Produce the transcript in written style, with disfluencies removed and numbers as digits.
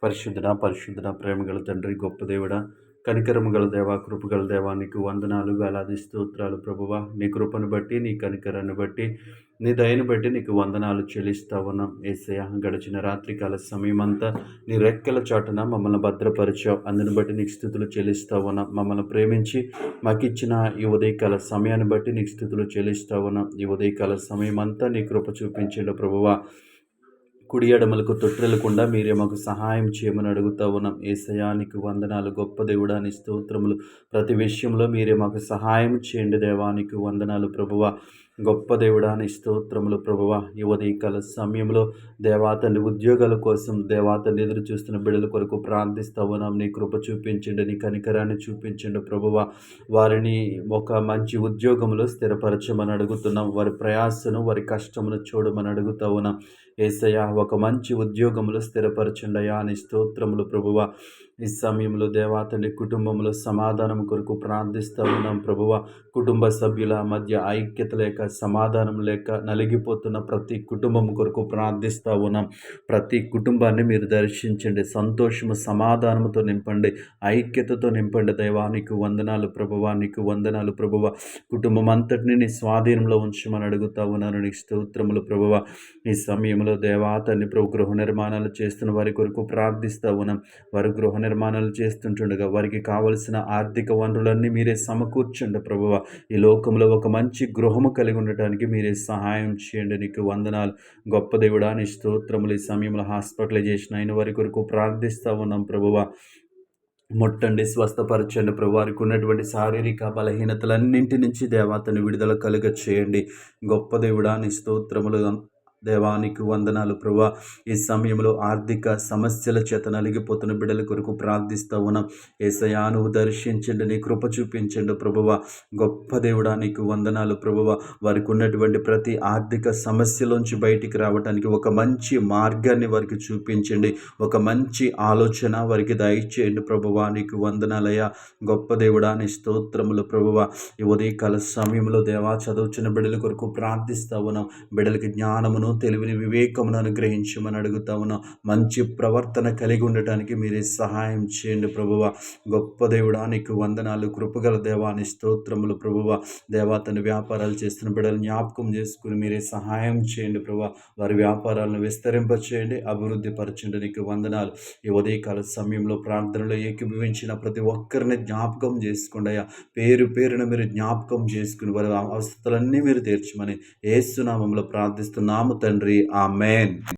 పరిశుద్ధుడా, పరిశుద్ధుడా, ప్రేమగల తండ్రి, గొప్ప దేవుడా, కనికరము గల దేవా, కృపగల దేవా, నీకు వందనాలు, వేలాది స్తోత్రాలు ప్రభువా. నీ కృపను బట్టి, నీ కనికరాన్ని బట్టి, నీ దయను బట్టి నీకు వందనాలు చెల్లిస్తా ఉన్నాం యేసయ్య. గడిచిన రాత్రికాల సమయమంతా నీ రెక్కల చాటున మమ్మల్ని భద్రపరిచావు. అందుని బట్టి నీకు స్థుతులు చెల్లిస్తా ఉన్నాం. మమ్మల్ని ప్రేమించి మాకిచ్చిన ఈ ఉదయకాల సమయాన్ని బట్టి నీకు స్థుతులు చెల్లిస్తా ఉన్నాం. ఈ ఉదయకాల సమయమంతా నీ కృప చూపించండి ప్రభువా. కుడి ఎడమలకు తొట్టిల్లకుండా మీరే మాకు సహాయం చేయమని అడుగుతా ఉన్నాం. యేసయ్యా, నీకు వందనాలు, గొప్ప దేవుడా, నీ స్తోత్రములు. ప్రతి విషయంలో మీరే మాకు సహాయం చేయండి దేవా. నీకు వందనాలు ప్రభువా. గొప్ప దేవుడా, నీ స్తోత్రములు ప్రభువా. ఈ ఉదయకాల సమయంలో దేవాతని ఉద్యోగాల కోసం దేవాతని ఎదురు చూస్తున్న బిడ్డల కొరకు ప్రార్థిస్తా ఉన్నాం. నీ కృప చూపించండి, నీ కనికరాన్ని చూపించండి ప్రభువా. వారిని ఒక మంచి ఉద్యోగంలో స్థిరపరచమని అడుగుతున్నాం. వారి ప్రయాసను, వారి కష్టమును చూడమని అడుగుతా ఉన్నాం. యేసయ్యా, ఒక మంచి ఉద్యోగంలో స్థిరపరచండి అయ్యా. నీ స్తోత్రములు ప్రభువా. ఈ సమయంలో దేవాతండి కుటుంబంలో సమాధానం కొరకు ప్రార్థిస్తూ ఉన్నాం ప్రభువ. కుటుంబ సభ్యుల మధ్య ఐక్యత లేక, సమాధానం లేక నలిగిపోతున్న ప్రతి కుటుంబం కొరకు ప్రార్థిస్తూ ఉన్నాం. ప్రతి కుటుంబాన్ని మీరు దర్శించండి, సంతోషము సమాధానంతో నింపండి, ఐక్యతతో నింపండి దేవా. నీకు వందనాలు ప్రభువా, నీకు వందనాలు ప్రభువ. కుటుంబం అంతటిని నీ స్వాధీనంలో ఉంచమని అడుగుతా ఉన్నాను. నీకు స్తోత్రములు ప్రభువ. ఈ సమయంలో దేవాతని ప్రభు గృహ నిర్మాణాలు చేస్తున్న వారి కొరకు ప్రార్థిస్తూ ఉన్నాం. వారు గృహ నిర్మాణాలు చేస్తుంటుండగా వారికి కావలసిన ఆర్థిక వనరులన్నీ మీరే సమకూర్చండి ప్రభువ. ఈ లోకంలో ఒక మంచి గృహము కలిగి ఉండటానికి మీరే సహాయం చేయండి. నీకు వందనాలు గొప్ప దేవుడా, నీ స్తోత్రములు. ఈ సమయంలో హాస్పిటలైజేషన్ అయిన వారి కొరకు ప్రార్థిస్తూ ఉన్నాం ప్రభువ. ముట్టండి, స్వస్థపరచండి ప్రభు. వారికి ఉన్నటువంటి శారీరక బలహీనతలన్నింటి నుంచి దేవాతను విడుదల కలుగ చేయండి. గొప్ప దేవుడా, నీ స్తోత్రములు దేవానికి వందనాలు ప్రభువా. ఈ సమయంలో ఆర్థిక సమస్యల చేత నలిగిపోతున్న బిడ్డల కొరకు ప్రార్థిస్తూ ఉన్నాం. యేసయ్యా, నువ్వు దర్శించండి, నీ కృప చూపించండి ప్రభువా. గొప్ప దేవుడా, నీకు వందనాలు ప్రభువా. వారికి ఉన్నటువంటి ప్రతి ఆర్థిక సమస్యలోంచి బయటికి రావడానికి ఒక మంచి మార్గాన్ని వారికి చూపించండి. ఒక మంచి ఆలోచన వారికి దయచేయండి ప్రభువా. నీకు వందనాలయ్యా. గొప్ప దేవుడా, నీ స్తోత్రములు ప్రభువా. ఈ ఉదయకాల సమయంలో దేవా, చదువుచున్న బిడ్డల కొరకు ప్రార్థిస్తూ ఉన్నాం. బిడ్డలకి జ్ఞానమును, తెలివిని, వివేకమును అనుగ్రహించమని అడుగుతా ఉన్నాం. మంచి ప్రవర్తన కలిగి ఉండటానికి మీరే సహాయం చేయండి ప్రభువ. గొప్ప దేవుడా, నీకు వందనాలు. కృపగల దేవాని స్తోత్రములు ప్రభువ. దేవా, తన వ్యాపారాలు చేస్తున్న బిడ్డలు జ్ఞాపకం చేసుకుని మీరే సహాయం చేయండి ప్రభువ. వారి వ్యాపారాలను విస్తరింపచేయండి, అభివృద్ధి పరచండి. నీకు వందనాలు. ఈ ఉదయకాల సమయంలో ప్రార్థనలో ఏకీభవించిన ప్రతి ఒక్కరిని జ్ఞాపకం చేసుకోండి అయ్యా. పేరు పేరున మీరు జ్ఞాపకం చేసుకుని వారి అవస్థలన్నీ మీరు తీర్చమని యేసు నామములో ప్రార్థిస్తున్నాము తండ్రి. ఆమేన్.